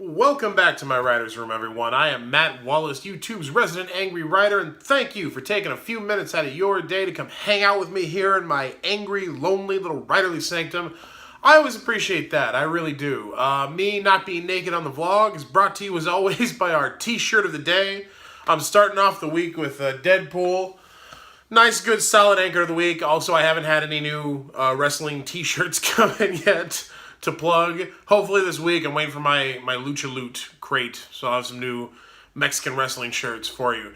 Welcome back to my writer's room, everyone. I am Matt Wallace, YouTube's resident angry writer, and thank you for taking a few minutes out of your day to come hang out with me here in my angry, lonely little writerly sanctum. I always appreciate that. I really do. Me not being naked on the vlog is brought to you, as always, by our t-shirt of the day. I'm starting off the week with Deadpool. Nice, good, solid anchor of the week. Also, I haven't had any new wrestling t-shirts coming yet to plug. Hopefully this week. I'm waiting for my Lucha Loot crate, so I'll have some new Mexican wrestling shirts for you.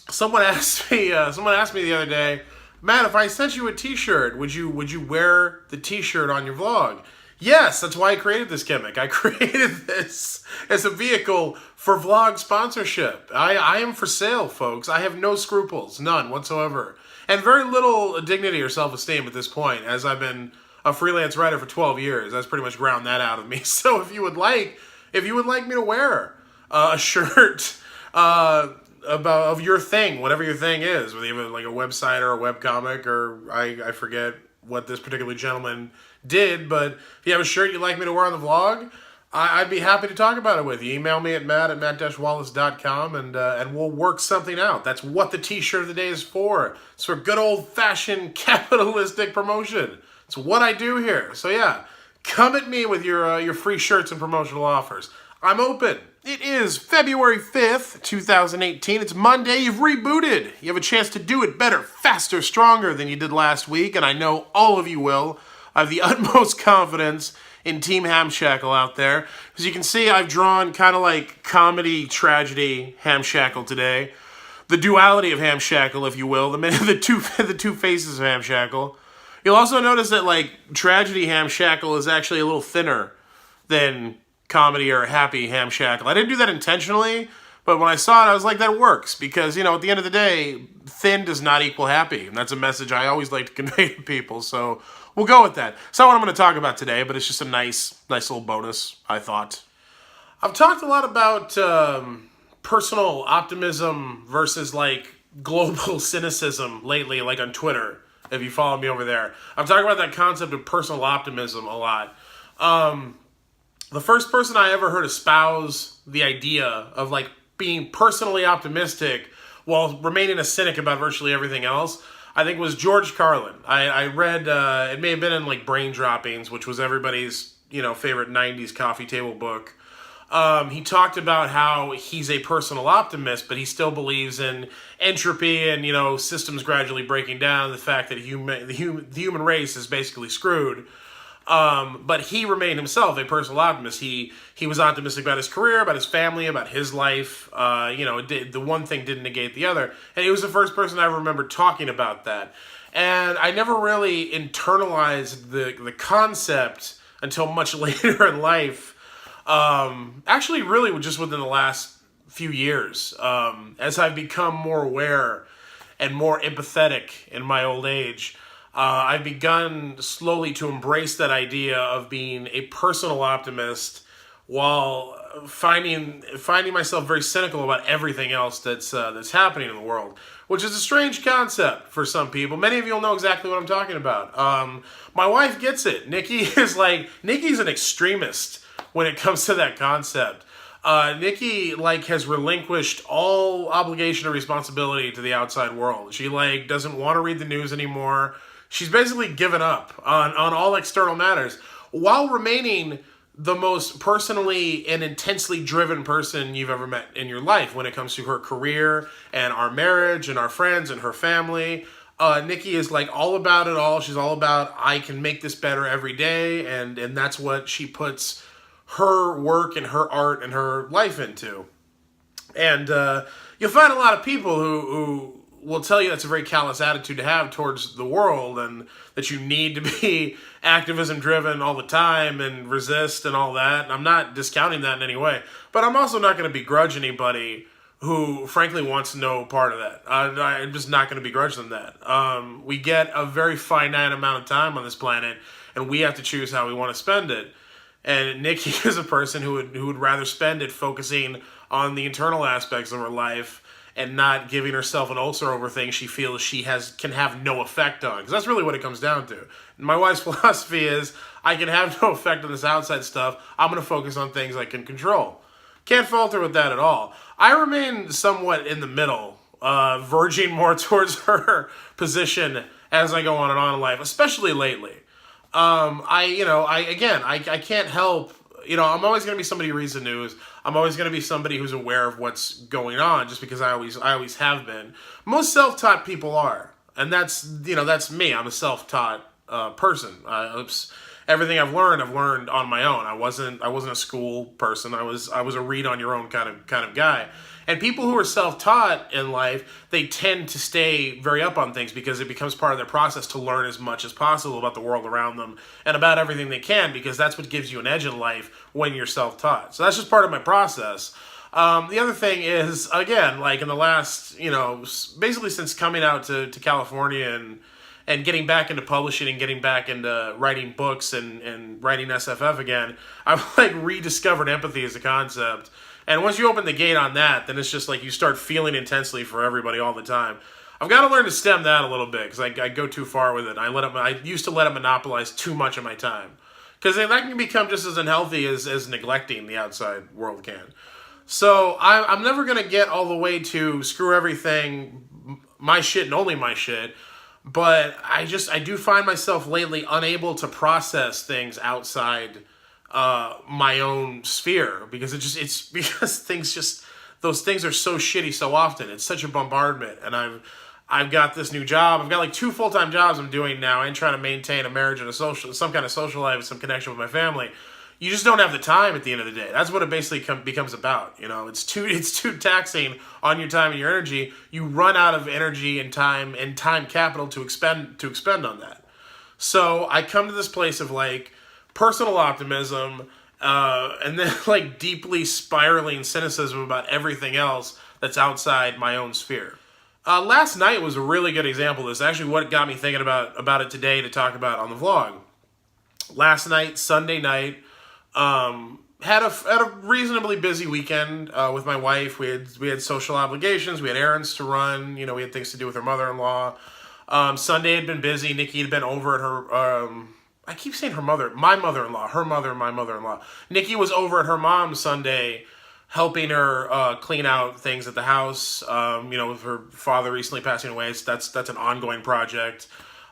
Someone asked me the other day, Matt, if I sent you a t-shirt, would you wear the t-shirt on your vlog? Yes, that's why I created this gimmick. I created this as a vehicle for vlog sponsorship. I am for sale, folks. I have no scruples, none whatsoever, and very little dignity or self-esteem at this point, as I've been a freelance writer for 12 years. That's pretty much ground that out of me. So if you would like me to wear a shirt of your thing, whatever your thing is, whether you have like a website or a webcomic, or I forget what this particular gentleman did, but if you have a shirt you'd like me to wear on the vlog, I'd be happy to talk about it with you. Email me at matt@matt-wallace.com and we'll work something out. That's what the t-shirt of the day is for. It's for good old-fashioned capitalistic promotion. It's what I do here. So yeah, come at me with your free shirts and promotional offers. I'm open. It is February 5th, 2018. It's Monday. You've rebooted. You have a chance to do it better, faster, stronger than you did last week, and I know all of you will. I have the utmost confidence in Team Hamshackle out there. As you can see, I've drawn kind of like comedy, tragedy Hamshackle today. The duality of Hamshackle, if you will. The two faces of Hamshackle. You'll also notice that, like, tragedy Hamshackle is actually a little thinner than comedy or happy Hamshackle. I didn't do that intentionally, but when I saw it, I was like, that works. Because, you know, at the end of the day, thin does not equal happy. And that's a message I always like to convey to people. So we'll go with that. It's not what I'm going to talk about today, but it's just a nice little bonus, I thought. I've talked a lot about personal optimism versus, like, global cynicism lately, like on Twitter. If you follow me over there, I'm talking about that concept of personal optimism a lot. The first person I ever heard espouse the idea of like being personally optimistic while remaining a cynic about virtually everything else, I think was George Carlin. I read, it may have been in like Brain Droppings, which was everybody's, favorite 90s coffee table book. He talked about how he's a personal optimist, but he still believes in entropy and, systems gradually breaking down, the fact that the human race is basically screwed. But he remained himself a personal optimist. He was optimistic about his career, about his family, about his life. The one thing didn't negate the other. And he was the first person I remember talking about that. And I never really internalized the concept until much later in life. Actually, really just within the last few years, as I've become more aware and more empathetic in my old age, I've begun slowly to embrace that idea of being a personal optimist while finding myself very cynical about everything else that's happening in the world, which is a strange concept for some people. Many of you will know exactly what I'm talking about. My wife gets it. Nikki's an extremist when it comes to that concept. Nikki has relinquished all obligation or responsibility to the outside world. She doesn't want to read the news anymore. She's basically given up on all external matters while remaining the most personally and intensely driven person you've ever met in your life when it comes to her career and our marriage and our friends and her family. Nikki is all about it all. She's all about, I can make this better every day, and that's what she puts her work and her art and her life into. And you'll find a lot of people who will tell you that's a very callous attitude to have towards the world, and that you need to be activism driven all the time and resist and all that. And I'm not discounting that in any way, but I'm also not going to begrudge anybody who frankly wants no part of that. I'm just not going to begrudge them that. We get a very finite amount of time on this planet, and we have to choose how we want to spend it. And Nikki is a person who would rather spend it focusing on the internal aspects of her life and not giving herself an ulcer over things she feels can have no effect on. Because that's really what it comes down to. My wife's philosophy is, I can have no effect on this outside stuff. I'm going to focus on things I can control. Can't falter with that at all. I remain somewhat in the middle, verging more towards her position as I go on and on in life, especially lately. I can't help, I'm always going to be somebody who reads the news. I'm always going to be somebody who's aware of what's going on, just because I always have been. Most self-taught people are, and that's me. I'm a self-taught person. Everything I've learned on my own. I wasn't a school person. I was a read on your own kind of guy. And people who are self-taught in life, they tend to stay very up on things because it becomes part of their process to learn as much as possible about the world around them and about everything they can, because that's what gives you an edge in life when you're self-taught. So that's just part of my process. The other thing is, again, like in the last, basically since coming out to California and getting back into publishing and getting back into writing books and writing SFF again, I've like rediscovered empathy as a concept. And once you open the gate on that, then it's just like you start feeling intensely for everybody all the time. I've got to learn to stem that a little bit, because I go too far with it. I used to let it monopolize too much of my time, because that can become just as unhealthy as neglecting the outside world can. So I'm never going to get all the way to screw everything, my shit and only my shit. But I do find myself lately unable to process things outside my own sphere, because those things are so shitty so often. It's such a bombardment, and I've got this new job. I've got like 2 full-time jobs I'm doing now, and trying to maintain a marriage and some kind of social life, some connection with my family. You just don't have the time at the end of the day. That's what it basically becomes about. It's too taxing on your time and your energy. You run out of energy and time capital to expend on that. So I come to this place of like personal optimism, and then like deeply spiraling cynicism about everything else that's outside my own sphere. Last night was a really good example of this. Actually, what got me thinking about it today to talk about on the vlog. Last night, Sunday night, had a reasonably busy weekend with my wife. We had social obligations. We had errands to run. We had things to do with her mother-in-law. Sunday had been busy. Nikki had been over at her. I keep saying her mother, my mother-in-law, her mother, my mother-in-law. Nikki was over at her mom's Sunday, helping her clean out things at the house. With her father recently passing away, that's an ongoing project.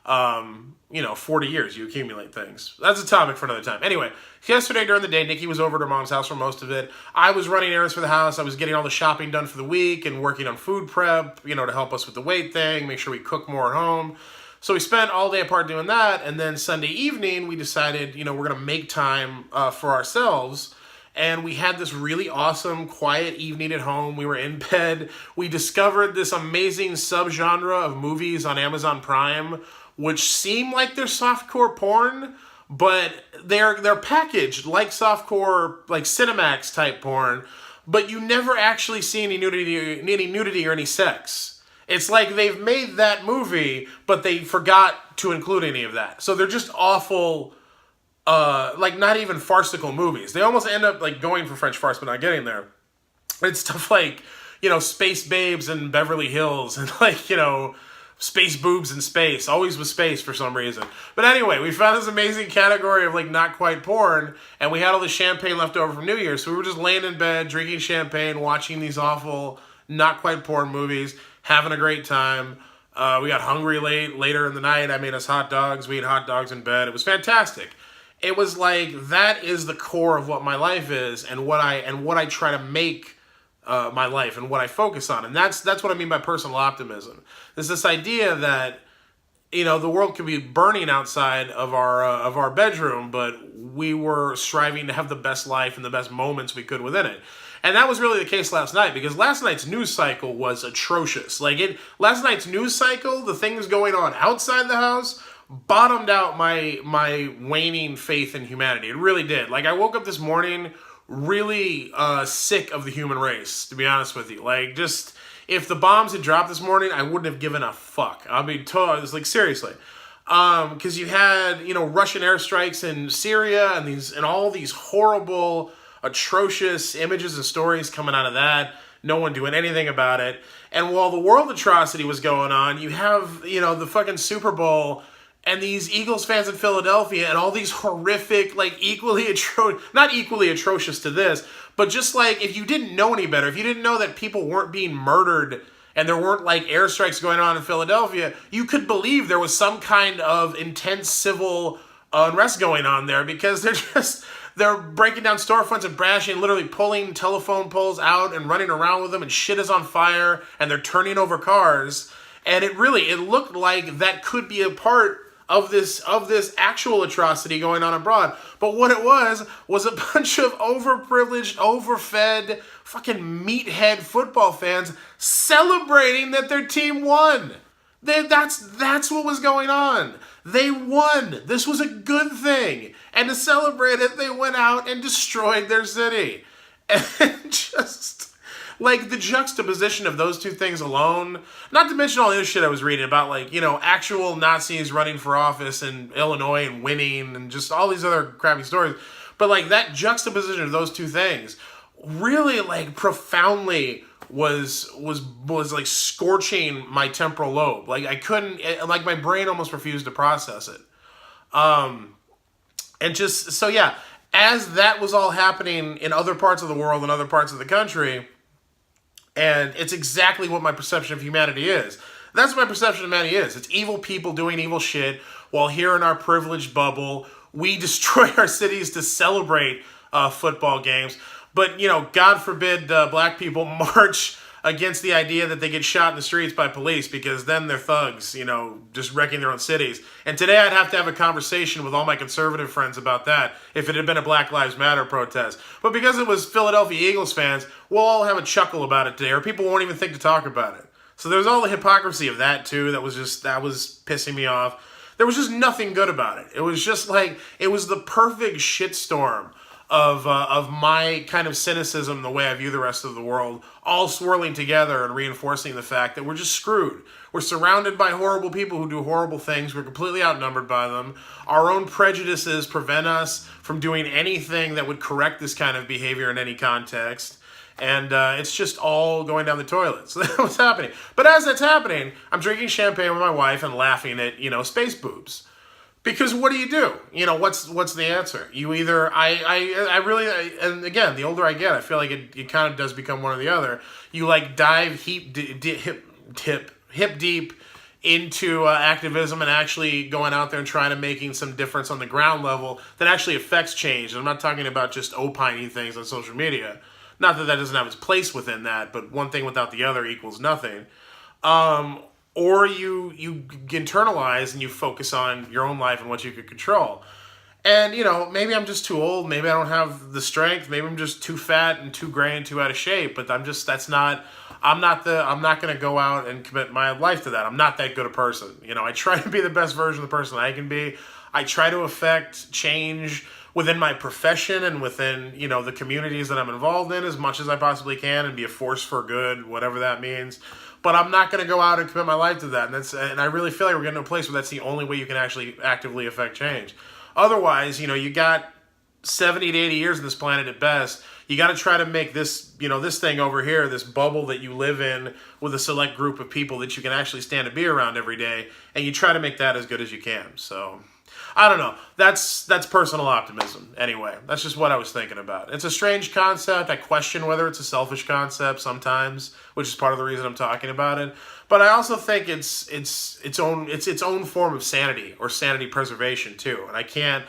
40 years, you accumulate things. That's a topic for another time. Anyway, yesterday during the day, Nikki was over at her mom's house for most of it. I was running errands for the house. I was getting all the shopping done for the week and working on food prep, to help us with the weight thing, make sure we cook more at home. So we spent all day apart doing that, and then Sunday evening, we decided, we're going to make time for ourselves. And we had this really awesome, quiet evening at home. We were in bed. We discovered this amazing subgenre of movies on Amazon Prime, which seem like they're softcore porn, but they're packaged like softcore, like Cinemax type porn, but you never actually see any nudity or any sex. It's like they've made that movie, but they forgot to include any of that. So they're just awful, like not even farcical movies. They almost end up like going for French farce, but not getting there. It's stuff like, Space Babes and Beverly Hills, and like, space boobs in space, always with space for some reason. But anyway, we found this amazing category of like not quite porn, and we had all the champagne left over from New Year's, so we were just laying in bed, drinking champagne, watching these awful not quite porn movies, having a great time. We got hungry later in the night. I made us hot dogs. We ate hot dogs in bed. It was fantastic. It was like, that is the core of what my life is, and what I try to make my life, and what I focus on. And that's what I mean by personal optimism. There's this idea that, the world could be burning outside of our bedroom, but we were striving to have the best life and the best moments we could within it. And that was really the case last night, because last night's news cycle was atrocious. Last night's news cycle, the things going on outside the house, bottomed out my waning faith in humanity. It really did. Like, I woke up this morning really sick of the human race, to be honest with you. Like, just, if the bombs had dropped this morning, I wouldn't have given a fuck. I mean, it's like, seriously. Because you had, Russian airstrikes in Syria, and all these horrible, atrocious images and stories coming out of that. no one doing anything about it. And while the world atrocity was going on, you have, the fucking Super Bowl and these Eagles fans in Philadelphia and all these horrific, like not equally atrocious to this, but just like if you didn't know any better, if you didn't know that people weren't being murdered and there weren't like airstrikes going on in Philadelphia, you could believe there was some kind of intense civil unrest going on there, because they're breaking down storefronts and brashing, literally pulling telephone poles out and running around with them, and shit is on fire, and they're turning over cars. And it looked like that could be a part of this actual atrocity going on abroad. But what it was a bunch of overprivileged, overfed, fucking meathead football fans celebrating that their team won. That's what was going on. They won. This was a good thing. And to celebrate it, they went out and destroyed their city. And just, like, the juxtaposition of those two things alone, not to mention all the other shit I was reading about, like, actual Nazis running for office in Illinois and winning, and just all these other crappy stories. But, like, that juxtaposition of those two things really, like, profoundly was like scorching my temporal lobe. Like, I couldn't, like, my brain almost refused to process it. And just, so yeah, as that was all happening in other parts of the world and other parts of the country, and it's exactly what my perception of humanity is. That's what my perception of humanity is. It's evil people doing evil shit, while here in our privileged bubble, we destroy our cities to celebrate football games. But, God forbid black people march against the idea that they get shot in the streets by police, because then they're thugs, just wrecking their own cities. And today I'd have to have a conversation with all my conservative friends about that if it had been a Black Lives Matter protest. But because it was Philadelphia Eagles fans, we'll all have a chuckle about it today, or people won't even think to talk about it. So there's all the hypocrisy of that too that was pissing me off. There was just nothing good about it. It was just like, it was the perfect shitstorm of my kind of cynicism, the way I view the rest of the world, all swirling together and reinforcing the fact that we're just screwed. We're surrounded by horrible people who do horrible things. We're completely outnumbered by them. Our own prejudices prevent us from doing anything that would correct this kind of behavior in any context. And it's just all going down the toilet. So that's what's happening. But as that's happening, I'm drinking champagne with my wife and laughing at, space boobs. Because what do? What's the answer? You either, I really, and again, the older I get, I feel like it kind of does become one or the other. You like dive hip deep into activism and actually going out there and trying to making some difference on the ground level that actually affects change. And I'm not talking about just opining things on social media. Not that doesn't have its place within that, but one thing without the other equals nothing. Or you internalize and you focus on your own life and what you could control. And, maybe I'm just too old. Maybe I don't have the strength. Maybe I'm just too fat and too gray and too out of shape. But I'm not going to go out and commit my life to that. I'm not that good a person. I try to be the best version of the person I can be. I try to affect change within my profession and within, the communities that I'm involved in as much as I possibly can, and be a force for good, whatever that means. But I'm not going to go out and commit my life to that. And I really feel like we're getting to a place where that's the only way you can actually actively affect change. Otherwise, you got 70 to 80 years on this planet at best. You got to try to make this, this thing over here, this bubble that you live in with a select group of people that you can actually stand to be around every day. And you try to make that as good as you can. So, I don't know. That's personal optimism. Anyway, that's just what I was thinking about. It's a strange concept. I question whether it's a selfish concept sometimes, which is part of the reason I'm talking about it. But I also think it's its own form of sanity, or sanity preservation too. And I can't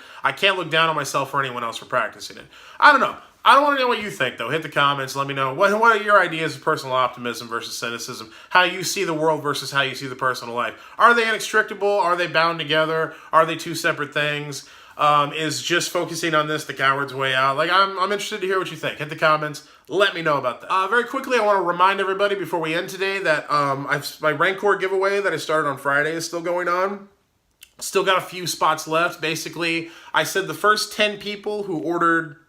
look down on myself or anyone else for practicing it. I don't know. I don't want to know what you think, though. Hit the comments. Let me know. What are your ideas of personal optimism versus cynicism? How you see the world versus how you see the personal life. Are they inextricable? Are they bound together? Are they two separate things? Is just focusing on this the coward's way out? Like, I'm interested to hear what you think. Hit the comments. Let me know about that. Very quickly, I want to remind everybody before we end today that my Rencor giveaway that I started on Friday is still going on. Still got a few spots left. Basically, I said the first 10 people who ordered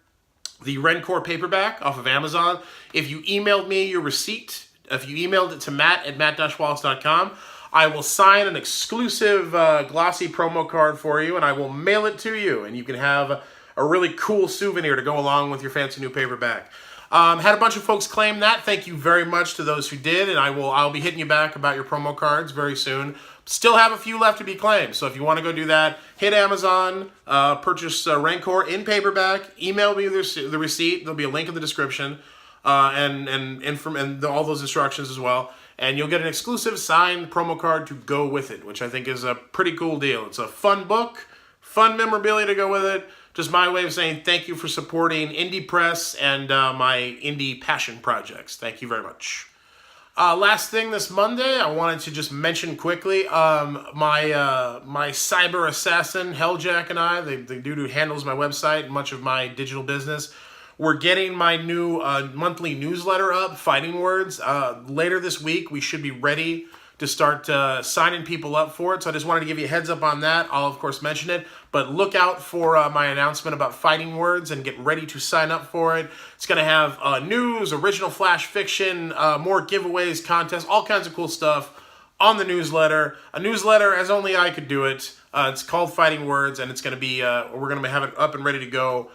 the Rencor paperback off of Amazon, if you emailed me your receipt, if you emailed it to matt@matt-wallace.com, I will sign an exclusive glossy promo card for you, and I will mail it to you, and you can have a really cool souvenir to go along with your fancy new paperback. Had a bunch of folks claim that. Thank you very much to those who did, and I'll be hitting you back about your promo cards very soon. Still have a few left to be claimed, so if you want to go do that, hit Amazon, purchase Rencor in paperback, email me the receipt. There'll be a link in the description, and all those instructions as well. And you'll get an exclusive signed promo card to go with it, which I think is a pretty cool deal. It's a fun book, fun memorabilia to go with it. Just my way of saying thank you for supporting indie press and my indie passion projects. Thank you very much. Last thing this Monday, I wanted to just mention quickly, my cyber assassin, Helljack, and I, the dude who handles my website and much of my digital business, we're getting my new monthly newsletter up, Fighting Words. Later this week, we should be ready to start signing people up for it. So I just wanted to give you a heads up on that. I'll, of course, mention it. But look out for my announcement about Fighting Words and get ready to sign up for it. It's going to have news, original flash fiction, more giveaways, contests, all kinds of cool stuff on the newsletter. A newsletter as only I could do it. It's called Fighting Words, and it's going to be we're going to have it up and ready to go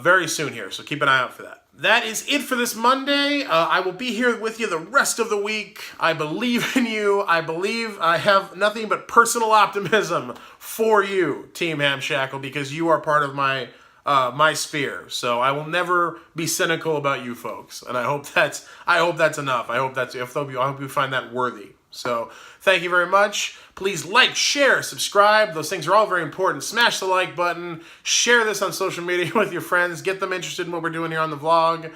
very soon here. So keep an eye out for that. That is it for this Monday. I will be here with you the rest of the week. I believe in you. I believe I have nothing but personal optimism for you, Team Hamshackle, because you are part of my my sphere. So I will never be cynical about you folks, and I hope that's enough. I hope you find that worthy. So thank you very much. Please like, share, subscribe. Those things are all very important. Smash the like button. Share this on social media with your friends. Get them interested in what we're doing here on the vlog.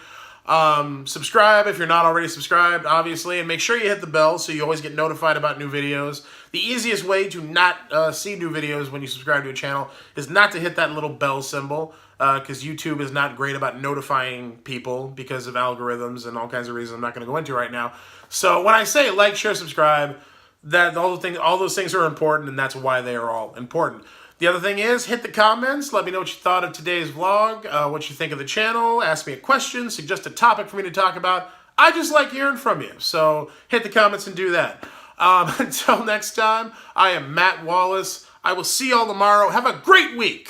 Subscribe if you're not already subscribed, obviously. And make sure you hit the bell so you always get notified about new videos. The easiest way to not see new videos when you subscribe to a channel is not to hit that little bell symbol. Because YouTube is not great about notifying people because of algorithms and all kinds of reasons I'm not going to go into right now. So when I say like, share, subscribe, that all those things are important, and that's why they are all important. The other thing is, hit the comments. Let me know what you thought of today's vlog, what you think of the channel. Ask me a question, suggest a topic for me to talk about. I just like hearing from you, so hit the comments and do that. Until next time, I am Matt Wallace. I will see y'all tomorrow. Have a great week.